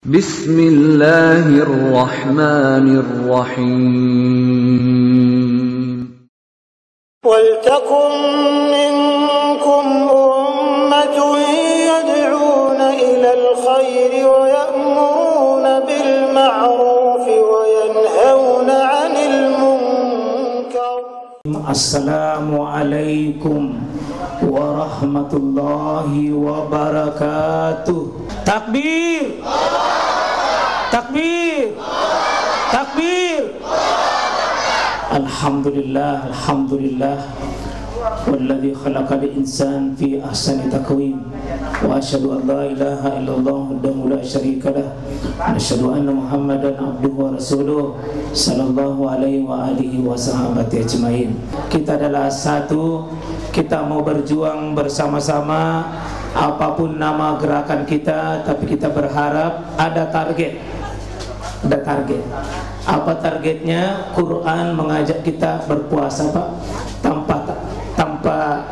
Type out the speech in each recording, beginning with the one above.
Bismillahirrahmanirrahim. وَلْتَكُنْ مِنْكُمْ أُمَّةٌ يَدْعُونَ إِلَى الْخَيْرِ وَيَأْمُرُونَ بِالْمَعْرُوفِ وَيَنْهَوْنَ عَنِ الْمُنْكَرِ. Assalamualaikum warahmatullahi wabarakatuh. Takbir, takbir, takbir. Alhamdulillah, alhamdulillah. Walladzi khalaqal insan fi ahsani taqwim. Wa asyhadu an la ilaha illallah wahdahu la syarikalah. Wa asyhadu anna Muhammadan abduhu wa rasuluh sallallahu alaihi wa alihi wa sahabati ajmain. Kita adalah satu, kita mau berjuang bersama-sama. Apapun nama gerakan kita, tapi kita berharap ada target. Ada target. Apa targetnya? Quran mengajak kita berpuasa, Pak, tanpa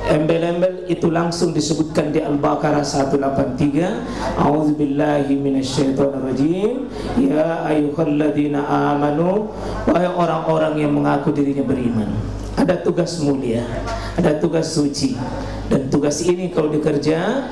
embel-embel. Itu langsung disebutkan di Al-Baqarah 183. A'udzubillahi minasyaitonirrajim. Ya ayyuhalladzina amanu, wahai orang-orang yang mengaku dirinya beriman. Ada tugas mulia, ada tugas suci. Dan tugas ini kalau dikerja,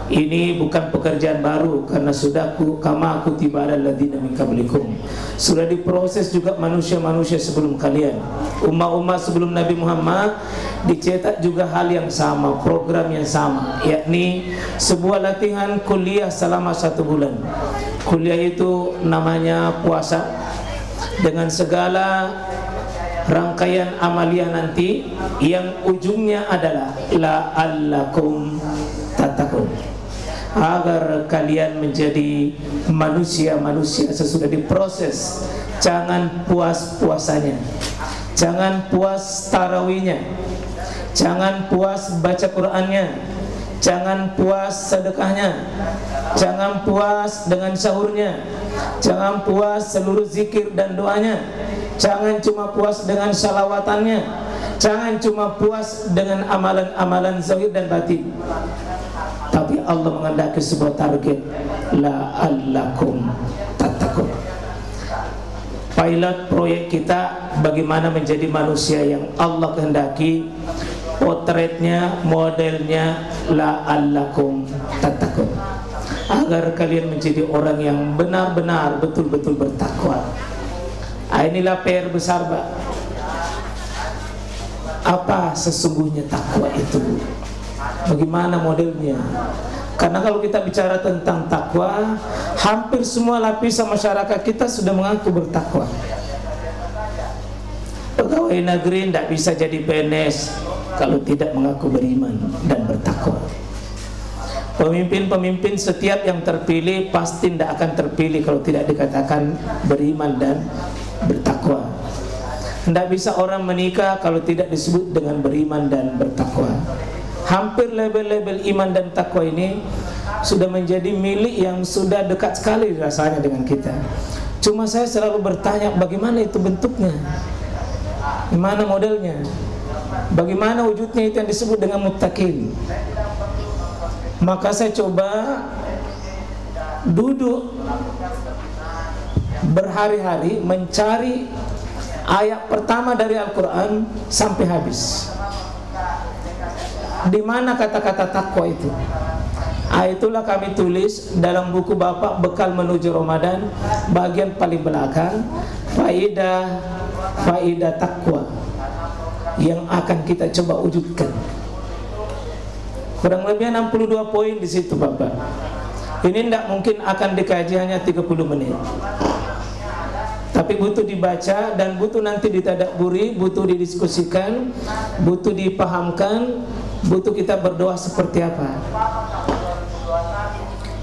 ini bukan pekerjaan baru, karena sudah kama kutiba alal ladzina min qablikum. Sudah diproses juga manusia-manusia sebelum kalian. Umat-umat sebelum Nabi Muhammad dicetak juga hal yang sama, program yang sama, yakni sebuah latihan kuliah selama 1 bulan. Kuliah itu namanya puasa, dengan segala rangkaian amalia nanti yang ujungnya adalah la'allakum tattaqun, agar kalian menjadi manusia-manusia sesudah diproses. Jangan puas puasanya, jangan puas tarawihnya, jangan puas baca Qur'annya, jangan puas sedekahnya, jangan puas dengan sahurnya, jangan puas seluruh zikir dan doanya, jangan cuma puas dengan salawatannya, jangan cuma puas dengan amalan-amalan zahir dan batin. Tapi Allah menghendaki sebuah target, la'allakum tattaqun. Pilot proyek kita bagaimana menjadi manusia yang Allah kehendaki. Potretnya, modelnya, la'allakum tattaqun, agar kalian menjadi orang yang benar-benar betul-betul bertakwa. Inilah PR besar, Pak. Apa sesungguhnya takwa itu? Bagaimana modelnya? Karena kalau kita bicara tentang takwa, hampir semua lapisan masyarakat kita sudah mengaku bertakwa. Pegawai negeri tidak bisa jadi PNS kalau tidak mengaku beriman dan bertakwa. Pemimpin-pemimpin setiap yang terpilih pasti tidak akan terpilih kalau tidak dikatakan beriman dan bertakwa. Tidak bisa orang menikah kalau tidak disebut dengan beriman dan bertakwa. Hampir label-label iman dan takwa ini sudah menjadi milik yang sudah dekat sekali rasanya dengan kita. Cuma saya selalu bertanya, bagaimana itu bentuknya? Gimana modelnya? Bagaimana wujudnya itu yang disebut dengan muttaqin? Maka saya coba duduk berhari-hari mencari ayat pertama dari Al-Quran sampai habis. Di mana kata-kata takwa itu? Itulah kami tulis dalam buku Bapak Bekal Menuju Ramadan, bagian paling belakang, faidah takwa yang akan kita coba wujudkan. Kurang lebih 62 poin di situ, Bapak. Ini tidak mungkin akan dikaji hanya 30 menit. Tapi butuh dibaca dan butuh nanti ditadaburi, butuh didiskusikan, butuh dipahamkan, butuh kita berdoa seperti apa.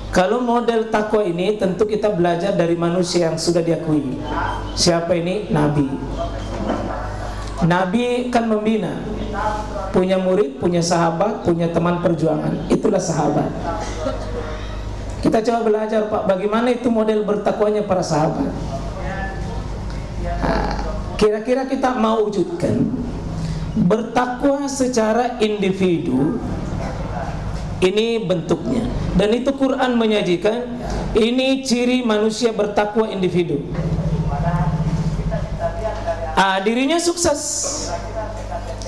Kalau model takwa ini tentu kita belajar dari manusia yang sudah diakui. Siapa ini? Nabi. Nabi kan membina, punya murid, punya sahabat, punya teman perjuangan. Itulah sahabat. Kita coba belajar, Pak, bagaimana itu model bertakwanya para sahabat. Kira-kira kita mau wujudkan bertakwa secara individu. Ini bentuknya. Dan itu Quran menyajikan Ini ciri manusia bertakwa individu. Dirinya sukses,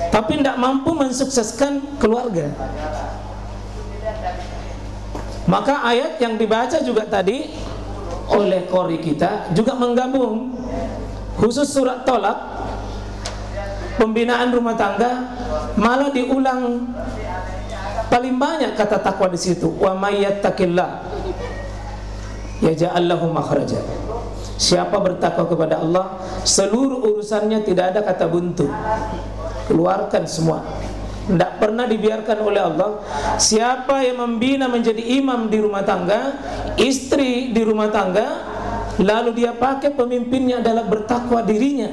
tapi tidak mampu mensukseskan keluarga. Maka ayat yang dibaca juga tadi oleh qori kita juga menggabung, khusus surat Tolak, pembinaan rumah tangga, malah diulang paling banyak kata takwa di situ. Wa may yattaqillah yaj'al lahu makhraja. Siapa bertakwa kepada Allah, seluruh urusannya tidak ada kata buntu, keluarkan semua. Tidak pernah dibiarkan oleh Allah. Siapa yang membina menjadi imam di rumah tangga, istri di rumah tangga, lalu dia pakai pemimpinnya adalah bertakwa dirinya,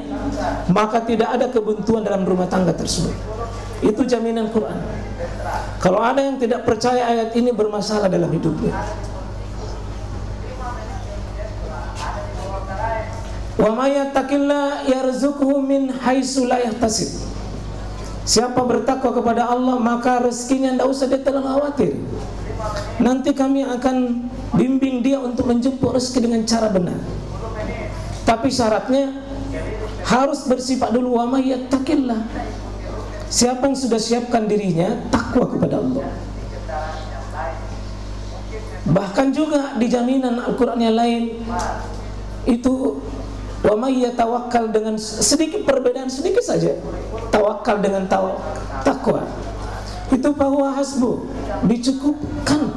maka tidak ada kebuntuan dalam rumah tangga tersebut. Itu jaminan Quran. Kalau ada yang tidak percaya ayat ini, bermasalah dalam hidupnya. Wa may yattaqillah yarzuqhu min haitsu la yahtasib. Siapa bertakwa kepada Allah, maka rezekinya tidak usah dia terlalu khawatir. Nanti kami akan bimbing dia untuk menjemput rezeki dengan cara benar. Tapi syaratnya harus bersifat dulu wa may yattaqillah. Siapa yang sudah siapkan dirinya takwa kepada Allah. Bahkan juga di jaminan Al-Quran yang lain itu wa may yatawakkal, dengan sedikit perbedaan sedikit saja. Tawakal dengan takwa itu bahwa hasbu, dicukupkan.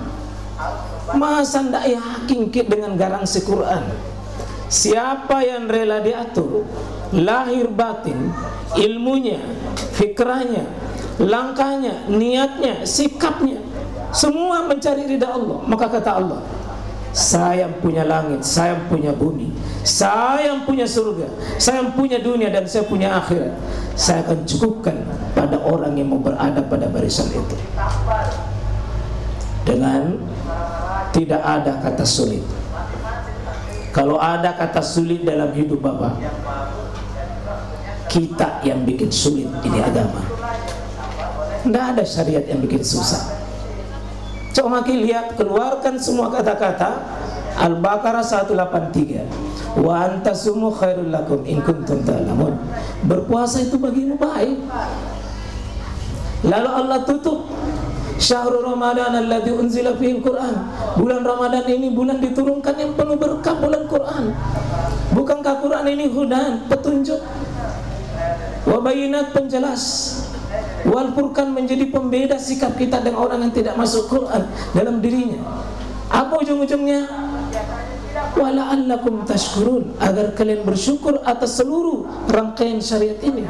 Masa ndak yakin dengan garansi Quran? Siapa yang rela diatur lahir batin, ilmunya, fikrahnya, langkahnya, niatnya, sikapnya, semua mencari ridha Allah, maka kata Allah, saya punya langit, saya punya bumi, saya punya surga, saya punya dunia, dan saya punya akhirat. Saya akan cukupkan pada orang yang mau berada pada barisan itu, dengan tidak ada kata sulit. Kalau ada kata sulit dalam hidup Bapak, kita yang bikin sulit ini agama. Tidak ada syariat yang bikin susah. Coba lihat, keluarkan semua kata-kata. Al-Baqarah 183. Wa antasumu khairul lakum in kuntum ta'lamun. Berpuasa itu bagimu baik. Lalu Allah tutup, Syahrul Ramadan alladzi unzila fihi al-Quran. Bulan Ramadan ini bulan diturunkan yang penuh berkah, bulan Quran. Bukankah Quran ini hudan, petunjuk? Wa bayinat, penjelas. Wal Furqan, menjadi pembeda sikap kita dengan orang yang tidak masuk Quran dalam dirinya. Apa ujung-ujungnya? Wala'allakum tashkurun, agar kalian bersyukur atas seluruh rangkaian syariat ini.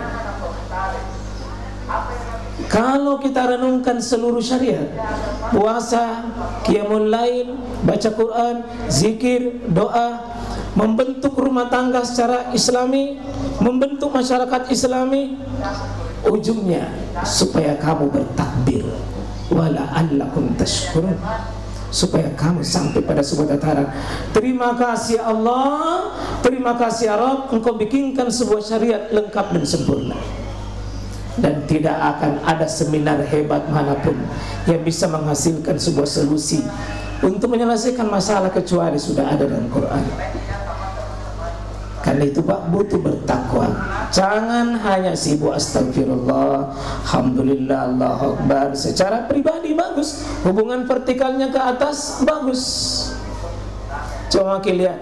Kalau kita renungkan seluruh syariat, puasa, qiyamul lail, baca Quran, zikir, doa, membentuk rumah tangga secara islami, membentuk masyarakat islami, ujungnya supaya kamu bertakbir, wala'allakum tashkurun, supaya kamu sampai pada sebuah tataran, terima kasih Allah, terima kasih ya Rabb, engkau bikinkan sebuah syariat lengkap dan sempurna. Dan tidak akan ada seminar hebat manapun yang bisa menghasilkan sebuah solusi untuk menyelesaikan masalah kecuali sudah ada dalam Quran. Karena itu Pak, butuh bertakwa. Jangan hanya sibuk astagfirullah, alhamdulillah, Allahu Akbar. Secara pribadi bagus, hubungan vertikalnya ke atas bagus. Coba kita lihat,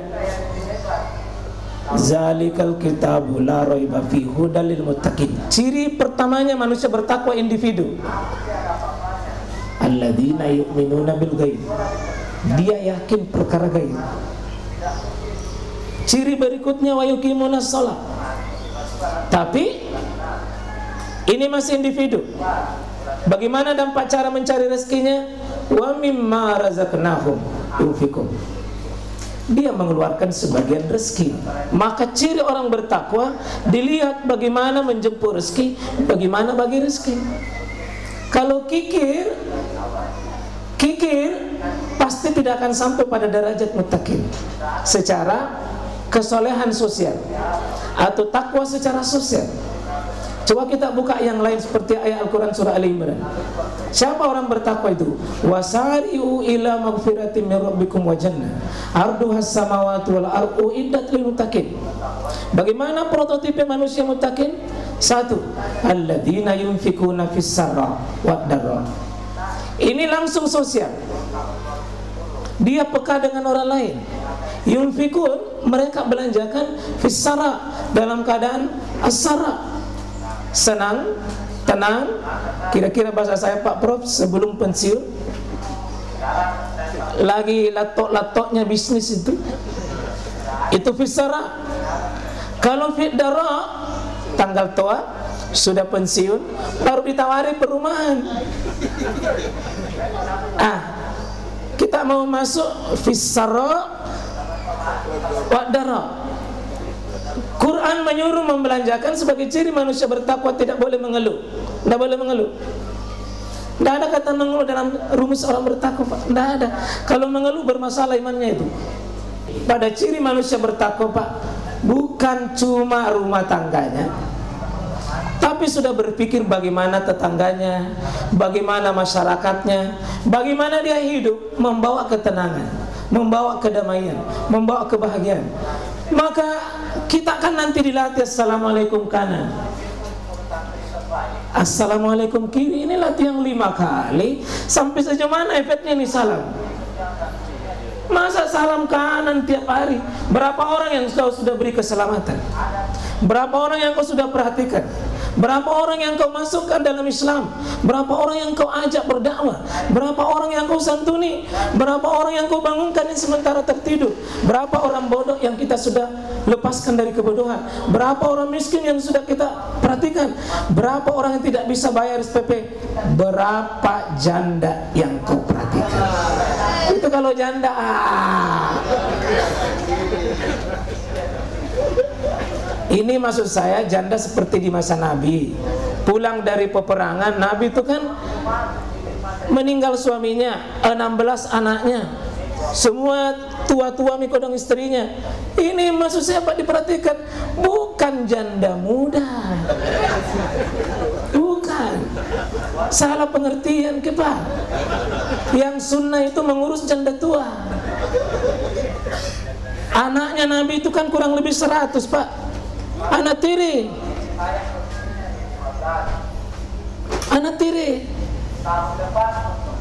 zalikal kitabu la raiba fihi hudal lil muttaqin. Ciri pertamanya manusia bertakwa individu, alladzina yu'minuna bil ghaib. Dia yakin perkara gaib. Ciri berikutnya wa yuqimunas shalah. Tapi ini masih individu. Bagaimana dampak cara mencari rezekinya? Wa mimma razaqnahum yunfiqun. Dia mengeluarkan sebagian rezeki. Maka ciri orang bertakwa dilihat bagaimana menjemput rezeki, bagaimana bagi rezeki. Kalau kikir pasti tidak akan sampai pada derajat muttaqin secara kesolehan sosial atau takwa secara sosial. Coba kita buka yang lain seperti ayat Al-Quran surah Ali Imran. Siapa orang bertakwa itu? Wasari'u ila magfiratin min rabbikum wa jannah arduhas samawati wal ardu iddat lil muttaqin. Bagaimana prototipe manusia muttaqin? Satu, alladzina yunfikuna fis sarra wad darra. Ini langsung sosial. Dia peka dengan orang lain. Yunfikun, mereka belanjakan fis sarra, dalam keadaan as-sarra, senang, tenang. Kira-kira bahasa saya Pak Prof sebelum pensiun, lagi latok-latoknya bisnis itu fisara. Kalau fit dara, tanggal tua, sudah pensiun, baru ditawari perumahan. Kita mau masuk fisara wa dara. Quran menyuruh membelanjakan sebagai ciri manusia bertakwa, tidak boleh mengeluh. Tidak boleh mengeluh. Tidak ada kata mengeluh dalam rumus orang bertakwa, Pak. Tidak ada. Kalau mengeluh bermasalah imannya itu. Pada ciri manusia bertakwa, Pak, bukan cuma rumah tangganya, tapi sudah berpikir bagaimana tetangganya, bagaimana masyarakatnya, bagaimana dia hidup, membawa ketenangan, membawa kedamaian, membawa kebahagiaan. Maka kita kan nanti dilatih assalamualaikum kanan, assalamualaikum kiri. Ini latihan 5 kali. Sampai sejauh mana efeknya nih salam? Masa salam kanan tiap hari? Berapa orang yang kau sudah beri keselamatan? Berapa orang yang kau sudah perhatikan? Berapa orang yang kau masukkan dalam Islam? Berapa orang yang kau ajak berdakwah? Berapa orang yang kau santuni? Berapa orang yang kau bangunkan yang sementara tertidur? Berapa orang bodoh yang kita sudah lepaskan dari kebodohan? Berapa orang miskin yang sudah kita perhatikan? Berapa orang yang tidak bisa bayar SPP? Berapa janda yang kau perhatikan? Itu kalau janda. Ini maksud saya janda seperti di masa Nabi. Pulang dari peperangan, Nabi itu kan meninggal suaminya, 16 anaknya, semua tua-tua mikodong istrinya. Ini maksud saya Pak diperhatikan, bukan janda muda. Bukan. Salah pengertian ke Pak. Yang sunnah itu mengurus janda tua. Anaknya Nabi itu kan kurang lebih 100 Pak. Anak tiri, anak tiri.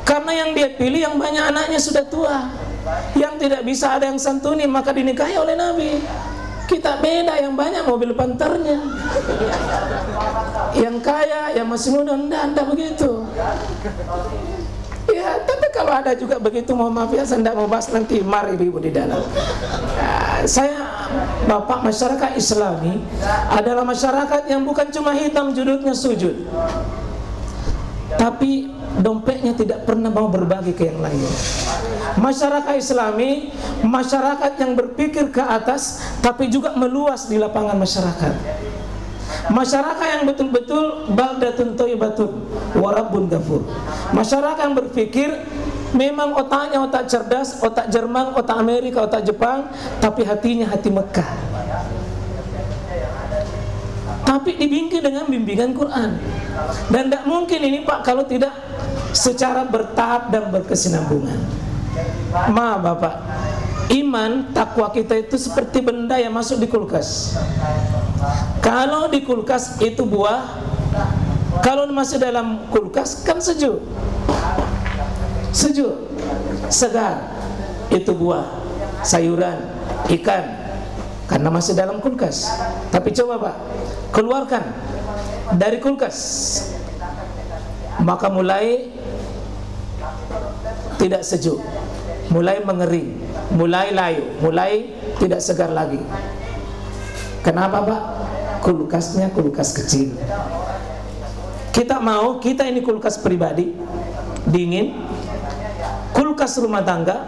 Karena yang dia pilih yang banyak anaknya sudah tua, yang tidak bisa ada yang santuni, maka dinikahi oleh Nabi. Kita beda, yang banyak mobil panternya, yang kaya, yang masih muda, enggak begitu. Ya, tapi kalau ada juga begitu, mohon maaf ya, saya tidak mau bahas, nanti mari ibu di dalam. Saya, Bapak, masyarakat Islami adalah masyarakat yang bukan cuma hitam judulnya sujud, tapi dompetnya tidak pernah mau berbagi ke yang lain. Masyarakat Islami, masyarakat yang berpikir ke atas, tapi juga meluas di lapangan masyarakat. Masyarakat yang betul-betul baldatun thayyibatun wa rabbun ghafur. Masyarakat yang berpikir memang otaknya otak cerdas, otak Jerman, otak Amerika, otak Jepang, tapi hatinya hati Mekah. Tapi dibimbing dengan bimbingan Quran. Dan tidak mungkin ini Pak kalau tidak secara bertahap dan berkesinambungan. Ma Bapak, iman, takwa kita itu seperti benda yang masuk di kulkas. Kalau di kulkas itu buah, kalau masih dalam kulkas kan sejuk, sejuk, segar. Itu buah, sayuran, ikan, karena masih dalam kulkas. Tapi coba Pak, keluarkan dari kulkas, maka mulai tidak sejuk, mulai mengering, mulai layu, mulai tidak segar lagi. Kenapa Pak? Kulkasnya kulkas kecil. Kita mau, kita ini kulkas pribadi, dingin. Kulkas rumah tangga,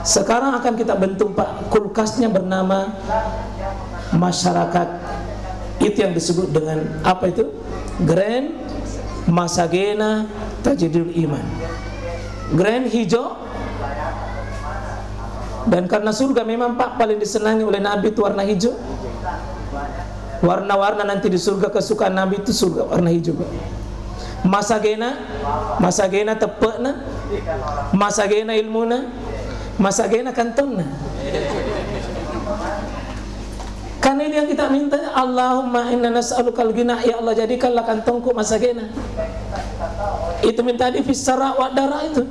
sekarang akan kita bentuk Pak, kulkasnya bernama masyarakat. Itu yang disebut dengan apa itu? Grand Masagena Tajdidul Iman. Grand hijau. Dan karena surga memang Pak paling disenangi oleh Nabi itu warna hijau. Warna-warna nanti di surga kesukaan Nabi itu surga warna hijau, Pak. Masagena tepekna, masagena ilmuna, masagena kantongna. Karena ini yang kita minta, Allahumma inna nas'alukal ghina, ya Allah jadikanlah kantongku masagena. Itu minta di fisara wa dara itu.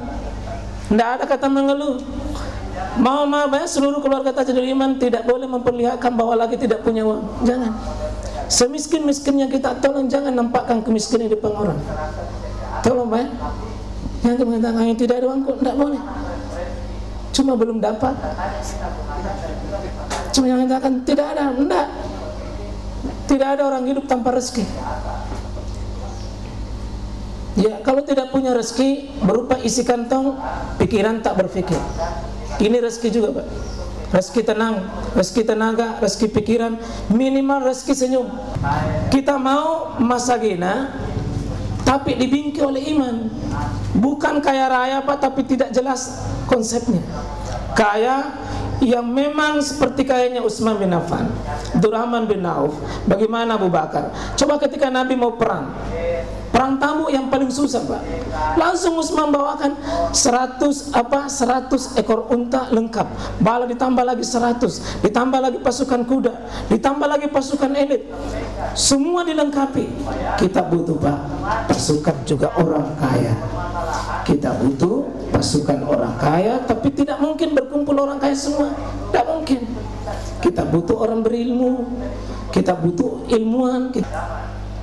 Tidak ada kata mengeluh. Mau seluruh keluarga Tajul Iman tidak boleh memperlihatkan bahwa lagi tidak punya uang. Jangan. Semiskin-miskinnya kita tolong, jangan nampakkan kemiskinan di depan orang. Tolong Pak. Yang mengatakan tidak ada uang kok, tidak boleh. Cuma belum dapat. Cuma yang mengatakan tidak ada, enggak. Tidak ada orang hidup tanpa rezeki. Ya, kalau tidak punya rezeki berupa isi kantong, pikiran tak berpikir. Ini rezeki juga, Pak. Rezeki tenang, rezeki tenaga, rezeki pikiran, minimal rezeki senyum. Kita mau masagina, tapi dibingki oleh iman. Bukan kaya raya, Pak, tapi tidak jelas konsepnya. Kaya yang memang seperti kayanya Utsman bin Affan, Abdurrahman bin Auf, bagaimana Abu Bakar. Coba ketika Nabi mau perang Tabuk yang paling susah, Pak. Langsung Utsman bawakan 100 ekor unta lengkap. Bala ditambah lagi 100, ditambah lagi pasukan kuda, ditambah lagi pasukan elit. Semua dilengkapi. Kita butuh, Pak, pasukan juga orang kaya. Kita butuh pasukan orang kaya, tapi tidak mungkin berkumpul orang kaya semua. Tidak mungkin. Kita butuh orang berilmu. Kita butuh ilmuwan.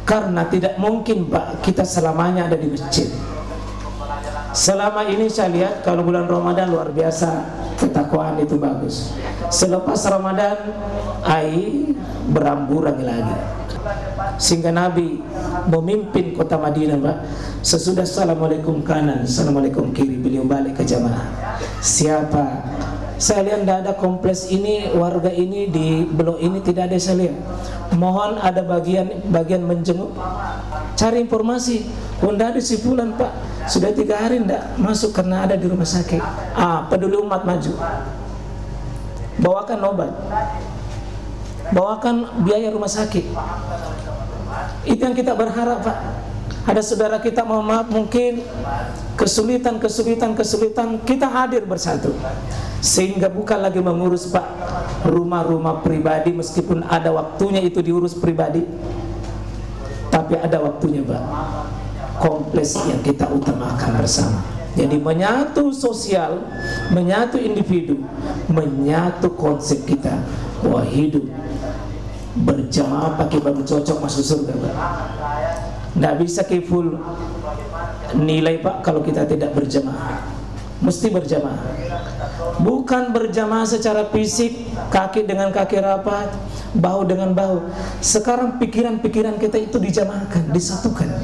Karena tidak mungkin, Pak, kita selamanya ada di masjid. Selama ini saya lihat kalau bulan Ramadan luar biasa, ketakwaan itu bagus. Selepas Ramadan, beramburan lagi. Sehingga Nabi memimpin kota Madinah, Pak, sesudah Assalamualaikum kanan, Assalamualaikum kiri, beliau balik ke jamaah. Siapa? Saya lihat tidak ada kompleks ini, warga ini di blok ini tidak ada, saya lihat. Mohon ada bagian menjenguk, cari informasi. Tidak ada si Fulan, Pak, sudah 3 hari tidak masuk karena ada di rumah sakit. Peduli umat maju. Bawakan obat, bawakan biaya rumah sakit. Itu yang kita berharap, Pak. Ada saudara kita, mohon maaf, mungkin kesulitan, kita hadir bersatu. Sehingga bukan lagi mengurus, Pak, rumah-rumah pribadi, meskipun ada waktunya itu diurus pribadi, tapi ada waktunya, Pak, kompleks yang kita utamakan bersama. Jadi menyatu sosial, menyatu individu, menyatu konsep kita bahwa hidup berjamaah pakai baru cocok masuk surga, Pak. Tidak bisa full nilai, Pak, kalau kita tidak berjamaah. Mesti berjamaah. Bukan berjamaah secara fisik, kaki dengan kaki rapat, bahu dengan bahu. Sekarang pikiran-pikiran kita itu dijamaahkan, disatukan.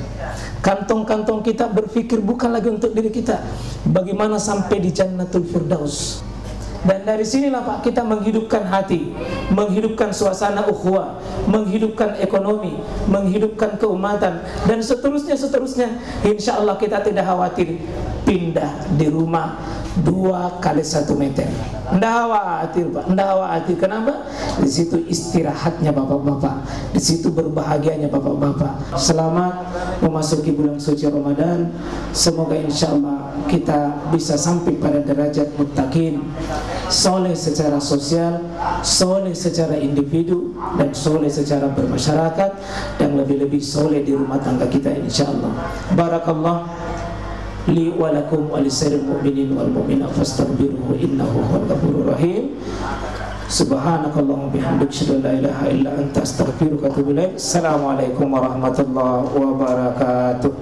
Kantong-kantong kita berpikir bukan lagi untuk diri kita, bagaimana sampai di Jannatul Firdaus. Dan dari sinilah, Pak, kita menghidupkan hati, menghidupkan suasana ukhuwah, menghidupkan ekonomi, menghidupkan keumatan, dan seterusnya. Insya Allah kita tidak khawatir pindah di rumah 2 kali 1 meter. Nggak khawatir, Pak, nggak khawatir. Kenapa? Di situ istirahatnya bapak-bapak, di situ berbahagianya bapak-bapak. Selamat memasuki bulan suci Ramadan. Semoga insya Allah kita bisa sampai pada derajat muttaqin, soleh secara sosial, soleh secara individu, dan soleh secara bermasyarakat, dan lebih-lebih soleh di rumah tangga kita insya Allah. Barakallah li wa lakum wa lisa'iril mu'minin wal mu'minat fastaghfiruhu innahu huwal ghafurur rahim. Subhanakallahumma bihamdika asyhadu an la ilaha illa anta astaghfiruka wa atubu ilaik. Assalamualaikum warahmatullahi wabarakatuh.